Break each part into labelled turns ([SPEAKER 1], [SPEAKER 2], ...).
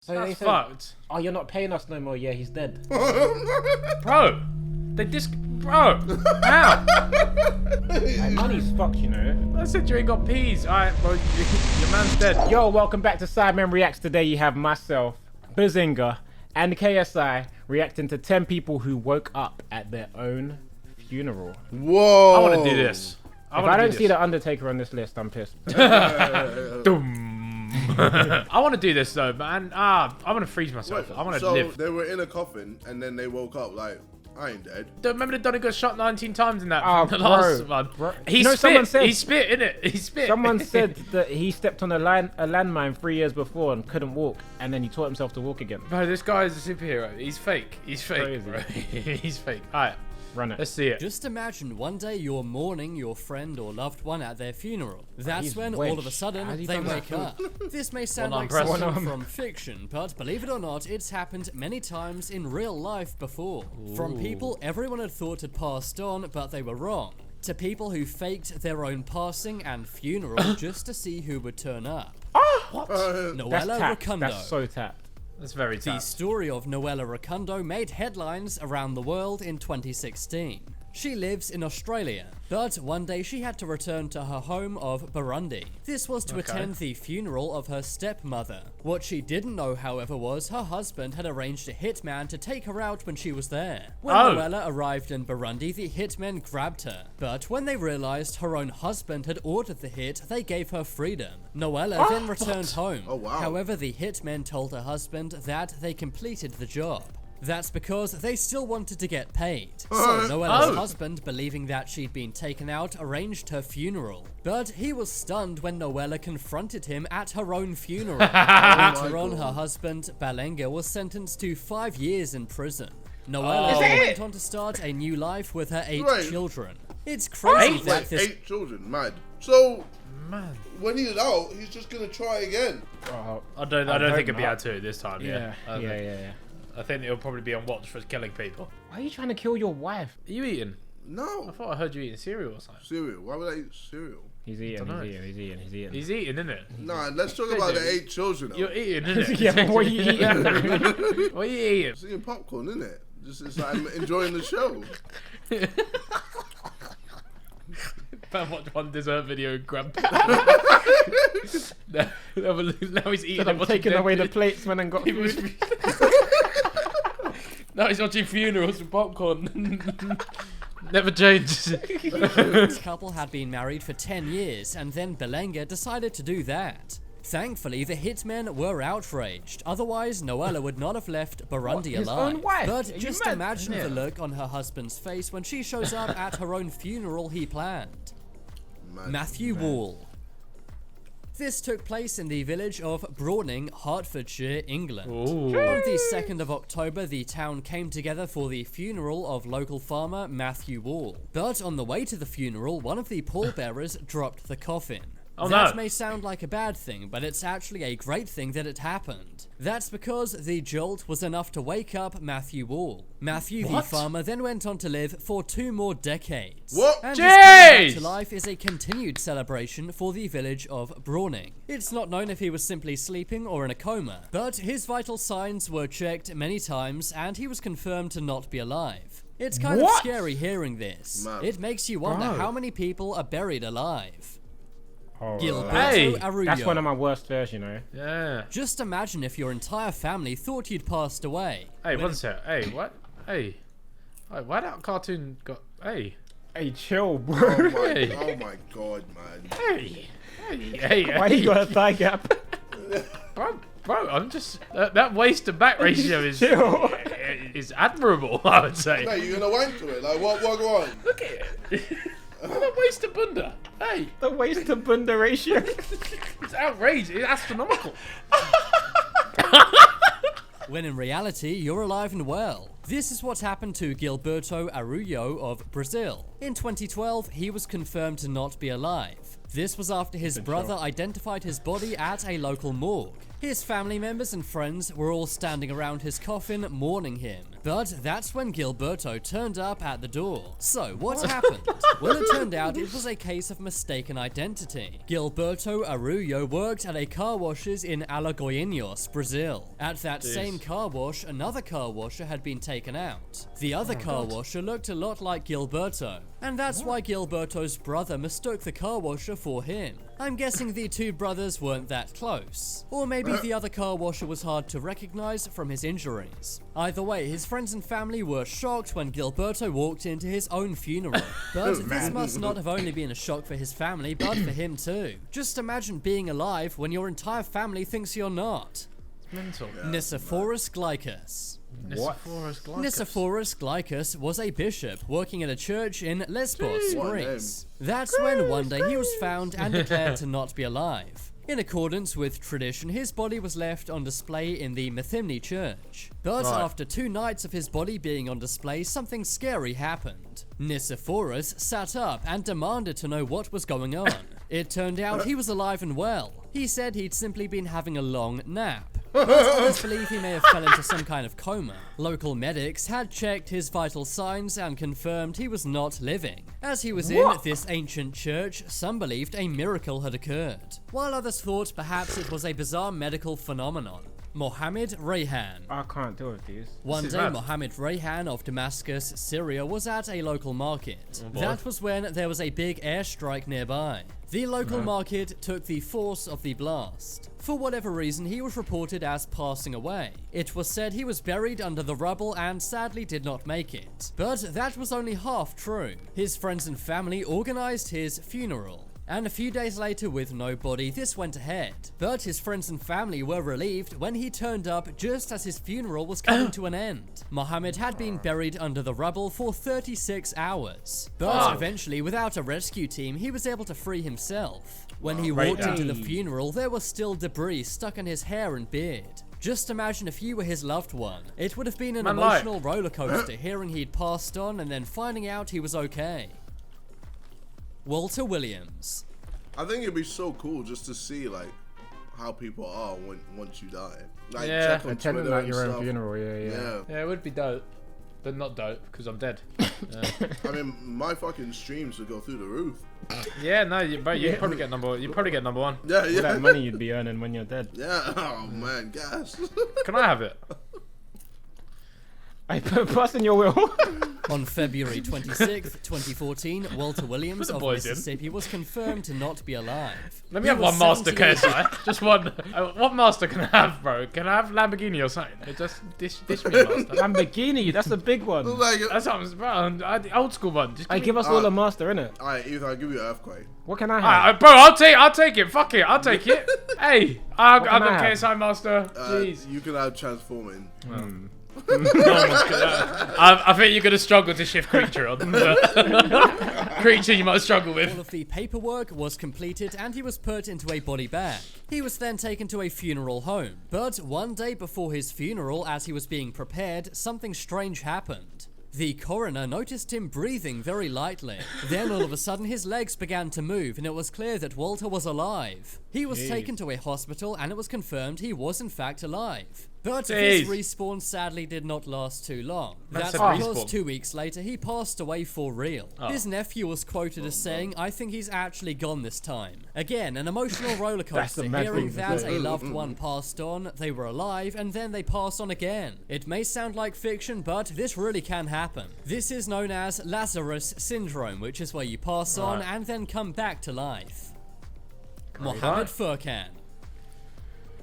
[SPEAKER 1] So
[SPEAKER 2] That's
[SPEAKER 1] they said,
[SPEAKER 2] fucked.
[SPEAKER 1] oh, you're not paying us no more. Yeah, he's dead.
[SPEAKER 2] Bro, bro, how?
[SPEAKER 1] Like, money's fucked, you know.
[SPEAKER 2] I said you ain't got peas. Alright, bro, your man's dead.
[SPEAKER 1] Yo, welcome back to Sidemen Reacts. Today you have myself, Bazinga, and KSI reacting to 10 people who woke up at their own funeral.
[SPEAKER 3] Whoa!
[SPEAKER 2] I want to do this.
[SPEAKER 1] If I don't see the Undertaker on this list, I'm pissed.
[SPEAKER 2] I want to do this though, man. I want to freeze myself.
[SPEAKER 3] Wait,
[SPEAKER 2] I want to
[SPEAKER 3] so
[SPEAKER 2] live.
[SPEAKER 3] they were in a coffin and then they woke up like, I ain't dead.
[SPEAKER 2] Remember the Donny got shot 19 times in that
[SPEAKER 1] Oh,
[SPEAKER 2] the last one.
[SPEAKER 1] Bro.
[SPEAKER 2] He
[SPEAKER 1] You know,
[SPEAKER 2] spit.
[SPEAKER 1] someone said-
[SPEAKER 2] He spit, innit? He spit.
[SPEAKER 1] Someone said that he stepped on a landmine 3 years before and couldn't walk, and then he taught himself to walk again.
[SPEAKER 2] Bro, this guy is a superhero. He's fake. He's fake,
[SPEAKER 1] Crazy.
[SPEAKER 2] bro. He's fake. Alright,
[SPEAKER 1] Run it.
[SPEAKER 2] let's see it.
[SPEAKER 4] Just imagine one day you're mourning your friend or loved one at their funeral. That's
[SPEAKER 1] He's
[SPEAKER 4] when
[SPEAKER 1] wench.
[SPEAKER 4] all of a sudden
[SPEAKER 1] How's he
[SPEAKER 4] they
[SPEAKER 1] done
[SPEAKER 4] wake
[SPEAKER 1] that?
[SPEAKER 4] up. This may sound
[SPEAKER 2] One
[SPEAKER 4] like
[SPEAKER 2] arm press.
[SPEAKER 4] something
[SPEAKER 1] One arm.
[SPEAKER 4] from fiction, but believe it or not, it's happened many times in real life before. From people everyone had thought had passed on, but they were wrong, to people who faked their own passing and funeral just to see who would turn up.
[SPEAKER 2] What?
[SPEAKER 1] That's
[SPEAKER 4] Noella
[SPEAKER 1] tapped.
[SPEAKER 4] Rocundo.
[SPEAKER 1] That's so tapped.
[SPEAKER 2] That's very
[SPEAKER 4] The
[SPEAKER 2] tough.
[SPEAKER 4] story of Noella Rocundo made headlines around the world in 2016. She lives in Australia, but one day she had to return to her home of Burundi. This was to attend the funeral of her stepmother. What she didn't know, however, was her husband had arranged a hitman to take her out when she was there. When Noella arrived in Burundi, the hitmen grabbed her, but when they realized her own husband had ordered the hit, they gave her freedom. Noella then returned home.
[SPEAKER 3] Oh, wow.
[SPEAKER 4] However, the hitmen told her husband that they completed the job. That's because they still wanted to get paid. So Noella's husband, believing that she'd been taken out, arranged her funeral. But he was stunned when Noella confronted him at her own funeral. Later on, her husband, Balenga, was sentenced to 5 years in prison. Noella went on to start a new life with her 8
[SPEAKER 3] Right.
[SPEAKER 4] children. It's crazy that
[SPEAKER 3] Like
[SPEAKER 4] this
[SPEAKER 3] 8 children, mad. So
[SPEAKER 2] Man.
[SPEAKER 3] when he's out, he's just gonna try again.
[SPEAKER 2] I don't
[SPEAKER 1] hope
[SPEAKER 2] think it'll be
[SPEAKER 1] not.
[SPEAKER 2] out to this time, yeah.
[SPEAKER 1] Yeah.
[SPEAKER 2] I think it'll probably be on watch for killing people.
[SPEAKER 1] Why are you trying to kill your wife?
[SPEAKER 2] Are you eating? I
[SPEAKER 3] No.
[SPEAKER 2] thought I heard you eating cereal or something.
[SPEAKER 3] Cereal. Why would I eat cereal?
[SPEAKER 1] He's eating,
[SPEAKER 2] Dunno.
[SPEAKER 1] he's eating.
[SPEAKER 2] He's eating, isn't it?
[SPEAKER 3] Nah, let's talk about the 8 children.
[SPEAKER 2] You're eating, isn't it?
[SPEAKER 1] Yeah, but what are you eating?
[SPEAKER 2] What are you eating?
[SPEAKER 3] It's eating popcorn, isn't it? Just it's like I'm enjoying the show.
[SPEAKER 2] I watched one dessert video and grabbed now he's eating.
[SPEAKER 1] I'm taking away the plates, man, and got
[SPEAKER 2] He was-
[SPEAKER 1] food.
[SPEAKER 2] Now he's watching funerals with popcorn. Never changes.
[SPEAKER 4] This couple had been married for 10 years, and then Belenga decided to do that. Thankfully, the hitmen were outraged. Otherwise, Noella would not have left Burundi
[SPEAKER 1] His
[SPEAKER 4] alive.
[SPEAKER 1] own wife? Are
[SPEAKER 4] But
[SPEAKER 1] you
[SPEAKER 4] just
[SPEAKER 1] mad?
[SPEAKER 4] imagine
[SPEAKER 1] Yeah.
[SPEAKER 4] the look on her husband's face when she shows up at her own funeral he planned.
[SPEAKER 3] Mad.
[SPEAKER 4] Matthew Wall. This took place in the village of Browning, Hertfordshire, England. On the 2nd of October, the town came together for the funeral of local farmer Matthew Wall. But on the way to the funeral, one of the pallbearers dropped the coffin. That may sound like a bad thing, but it's actually a great thing that it happened. That's because the jolt was enough to wake up Matthew Wall. Matthew, the farmer, then went on to live for 2 more decades.
[SPEAKER 3] What?
[SPEAKER 4] And his coming back
[SPEAKER 2] Jeez!
[SPEAKER 4] to life is a continued celebration for the village of Browning. It's not known if he was simply sleeping or in a coma, but his vital signs were checked many times and he was confirmed to not be alive. It's kind of scary hearing this.
[SPEAKER 3] Man.
[SPEAKER 4] It makes you wonder
[SPEAKER 1] Bro.
[SPEAKER 4] how many people are buried alive.
[SPEAKER 1] Oh,
[SPEAKER 4] Gilberto
[SPEAKER 2] Hey,
[SPEAKER 4] Arroyo.
[SPEAKER 1] that's one of my worst fears, you know.
[SPEAKER 2] Yeah.
[SPEAKER 4] Just imagine if your entire family thought you'd passed away.
[SPEAKER 2] Hey, one sec. Hey, what? Hey. Hey, why that cartoon got? Hey.
[SPEAKER 1] Hey, chill,
[SPEAKER 3] Oh
[SPEAKER 1] bro.
[SPEAKER 3] my,
[SPEAKER 2] Hey.
[SPEAKER 3] oh my god, man.
[SPEAKER 2] Hey. Hey.
[SPEAKER 1] Why you got a thigh gap?
[SPEAKER 2] Bro, I'm just that waist to back ratio is
[SPEAKER 1] Chill.
[SPEAKER 2] is admirable. I would say.
[SPEAKER 3] Mate, you gonna wank to it? Like what go on?
[SPEAKER 2] Look at it. That waist to bunda. Hey,
[SPEAKER 1] The waist to bunda ratio.
[SPEAKER 2] it's outrageous. It's astronomical.
[SPEAKER 4] When in reality, you're alive and well. This is what happened to Gilberto Arroyo of Brazil. In 2012, he was confirmed to not be alive. This was after his brother identified his body at a local morgue. His family members and friends were all standing around his coffin mourning him. But that's when Gilberto turned up at the door. So what happened? Well, it turned out it was a case of mistaken identity. Gilberto Arroyo worked at a car washer's in Alagoinhos, Brazil. At that same car wash, another car washer had been taken out. The other car washer looked a lot like Gilberto, and that's why Gilberto's brother mistook the car washer for him. I'm guessing the two brothers weren't that close. Or maybe the other car washer was hard to recognize from his injuries. Either way, his friends and family were shocked when Gilberto walked into his own funeral. But this must not have only been a shock for his family, but for him too. Just imagine being alive when your entire family thinks you're not.
[SPEAKER 2] Mental.
[SPEAKER 4] Nicephorus Glycus. Nicephorus Glycus was a bishop working at a church in Lesbos, Greece. That's when one day he was found and declared to not be alive. In accordance with tradition, his body was left on display in the Methymni church. But after 2 nights of his body being on display, something scary happened. Nicephorus sat up and demanded to know what was going on. It turned out he was alive and well. He said he'd simply been having a long nap. But others believe he may have fell into some kind of coma. Local medics had checked his vital signs and confirmed he was not living. As he was in this ancient church, some believed a miracle had occurred, while others thought perhaps it was a bizarre medical phenomenon. Mohammed Rayhan.
[SPEAKER 1] I can't deal with these.
[SPEAKER 4] One day, Mohammed Rayhan of Damascus, Syria, was at a local market. That was when there was a big airstrike nearby. The local market took the force of the blast. For whatever reason, he was reported as passing away. It was said he was buried under the rubble and sadly did not make it. But that was only half true. His friends and family organized his funeral. And a few days later, with no body, this went ahead. But his friends and family were relieved when he turned up just as his funeral was coming to an end. Mohammed had been buried under the rubble for 36 hours. But eventually, without a rescue team, he was able to free himself. When he walked into the funeral, there was still debris stuck in his hair and beard. Just imagine if you were his loved one. It would have been an emotional roller coaster hearing he'd passed on and then finding out he was okay. Walter Williams.
[SPEAKER 3] I think it'd be so cool just to see like how people are once you die. Like
[SPEAKER 2] Yeah.
[SPEAKER 3] check on
[SPEAKER 1] Attending
[SPEAKER 3] Twitter
[SPEAKER 1] like
[SPEAKER 3] and
[SPEAKER 1] your own
[SPEAKER 3] stuff.
[SPEAKER 1] funeral, yeah.
[SPEAKER 2] Yeah, it would be dope. But not dope, because I'm dead.
[SPEAKER 3] I mean, my fucking streams would go through the roof.
[SPEAKER 2] Yeah, no, you'd probably get number 1.
[SPEAKER 3] Yeah,
[SPEAKER 1] All that money you'd be earning when you're dead.
[SPEAKER 3] Yeah. Oh man, gas.
[SPEAKER 2] Can I have it?
[SPEAKER 1] I pass in your will.
[SPEAKER 4] On February 26th, 2014, Walter Williams
[SPEAKER 2] the
[SPEAKER 4] of
[SPEAKER 2] boys in.
[SPEAKER 4] Mississippi was confirmed to not be alive.
[SPEAKER 2] Let me
[SPEAKER 4] He
[SPEAKER 2] have
[SPEAKER 4] was
[SPEAKER 2] one master
[SPEAKER 4] 78
[SPEAKER 2] KSI. Just one. What master can I have, bro? Can I have Lamborghini or something? Just dish me master.
[SPEAKER 1] Lamborghini, that's a big one.
[SPEAKER 3] Like,
[SPEAKER 2] That's what I'm, bro. The old school one. Just
[SPEAKER 1] Give us all a master, innit?
[SPEAKER 3] alright, Ethan, I'll give you an earthquake.
[SPEAKER 1] What can I have?
[SPEAKER 2] Bro, I'll take it. Fuck it, I'll take it. Hey, I've
[SPEAKER 1] can
[SPEAKER 2] got
[SPEAKER 1] I have?
[SPEAKER 2] KSI master. Please.
[SPEAKER 3] You can have transforming.
[SPEAKER 2] No one's gonna, I think you're gonna struggle to shift creature on. Creature you might struggle
[SPEAKER 4] All
[SPEAKER 2] with.
[SPEAKER 4] of the paperwork was completed and he was put into a body bag. He was then taken to a funeral home. But one day before his funeral, as he was being prepared, something strange happened. The coroner noticed him breathing very lightly. Then all of a sudden his legs began to move and it was clear that Walter was alive. He was taken to a hospital and it was confirmed he was in fact alive. But this respawn sadly did not last too long. That's because 2 weeks later he passed away for real. His nephew was quoted as saying, "I think he's actually gone this time." Again, an emotional roller coaster hearing that a loved one passed on, they were alive, and then they passed on again. It may sound like fiction, but this really can happen. This is known as Lazarus syndrome, which is where you pass on and then come back to life. Mohammed Furkan.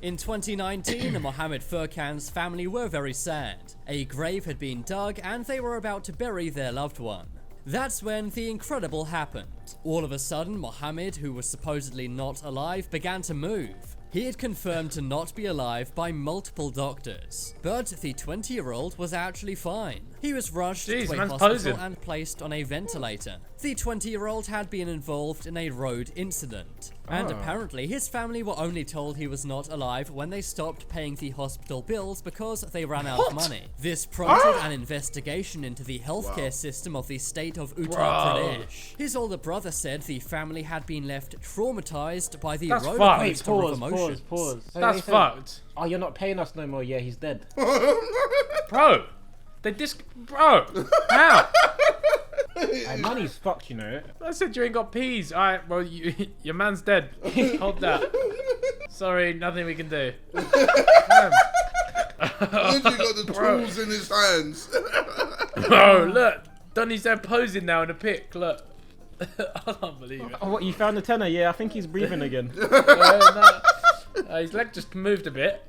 [SPEAKER 4] In 2019, Mohammed Furkan's family were very sad. A grave had been dug and they were about to bury their loved one. That's when the incredible happened. All of a sudden, Mohammed, who was supposedly not alive, began to move. He had confirmed to not be alive by multiple doctors. But the 20-year-old was actually fine. He was rushed to a hospital and placed on a ventilator. The 20-year-old had been involved in a road incident. And apparently his family were only told he was not alive when they stopped paying the hospital bills because they ran out of money. This prompted an investigation into the healthcare system of the state of Uttar Pradesh. His older brother said the family had been left traumatized by the roller
[SPEAKER 1] Wait,
[SPEAKER 4] coaster of
[SPEAKER 1] pause.
[SPEAKER 4] emotions.
[SPEAKER 1] So
[SPEAKER 2] That's
[SPEAKER 1] they said,
[SPEAKER 2] fucked.
[SPEAKER 1] Oh, you're not paying us no more. Yeah, he's dead.
[SPEAKER 2] Bro. Bro. How?
[SPEAKER 1] Hey, money's fucked, you know.
[SPEAKER 2] I said you ain't got peas. Alright, well, your man's dead. Hold that. Sorry, nothing we can do.
[SPEAKER 3] Literally got the tools in his hands.
[SPEAKER 2] Bro, look. Donnie's there posing now in a pic. Look. I can't believe it.
[SPEAKER 1] Oh, what, you found the tenor? Yeah, I think he's breathing again.
[SPEAKER 2] No. His leg just moved a bit.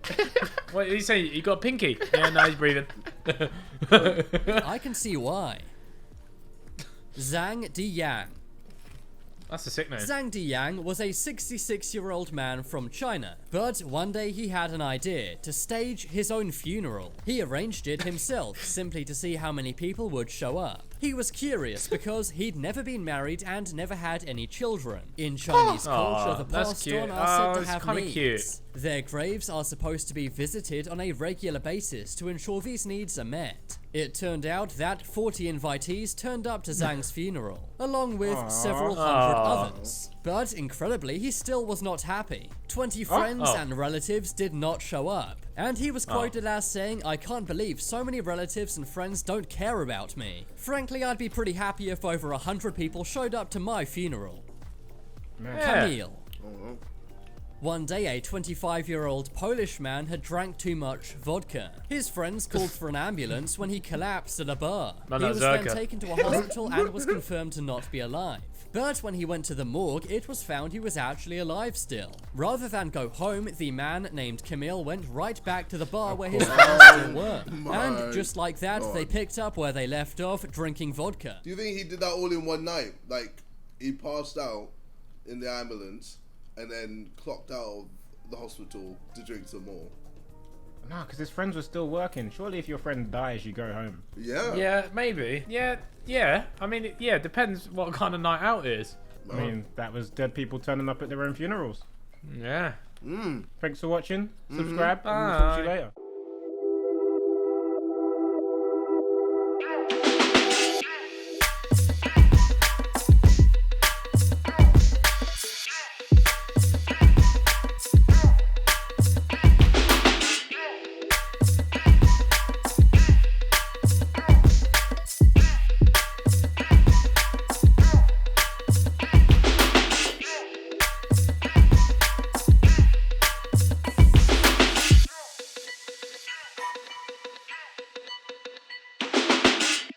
[SPEAKER 2] What did he say? He got a pinky. Yeah, now he's breathing.
[SPEAKER 4] I can see why. Zhang Diyang.
[SPEAKER 2] That's a sick name.
[SPEAKER 4] Zhang Diyang was a 66-year-old man from China, but one day he had an idea to stage his own funeral. He arranged it himself, simply to see how many people would show up. He was curious because he'd never been married and never had any children. In Chinese culture, the
[SPEAKER 2] that's
[SPEAKER 4] passed
[SPEAKER 2] cute.
[SPEAKER 4] on are said to
[SPEAKER 2] It's
[SPEAKER 4] have
[SPEAKER 2] kinda
[SPEAKER 4] needs.
[SPEAKER 2] cute.
[SPEAKER 4] Their graves are supposed to be visited on a regular basis to ensure these needs are met. It turned out that 40 invitees turned up to Zhang's funeral, along with several hundred others. But incredibly, he still was not happy. 20 friends and relatives did not show up, and he was quoted as saying, "I can't believe so many relatives and friends don't care about me. Frankly, I'd be pretty happy if over 100 people showed up to my funeral." Camille. One day, a 25-year-old Polish man had drank too much vodka. His friends called for an ambulance when he collapsed at a bar. He was then taken to a hospital and was confirmed to not be alive. But when he went to the morgue, it was found he was actually alive still. Rather than go home, the man named Camille went right back to the bar where his friends still were. And just like that, they picked up where they left off, drinking vodka.
[SPEAKER 3] Do you think he did that all in one night? Like, he passed out in the ambulance and then clocked out of the hospital to drink some more?
[SPEAKER 1] No, because his friends were still working. Surely if your friend dies, you go home.
[SPEAKER 3] Yeah.
[SPEAKER 2] Yeah, maybe. Yeah. I mean, yeah, depends what kind of night out it is.
[SPEAKER 1] I mean, that was dead people turning up at their own funerals.
[SPEAKER 2] Yeah.
[SPEAKER 1] Thanks for watching. Subscribe, and we'll talk to you later.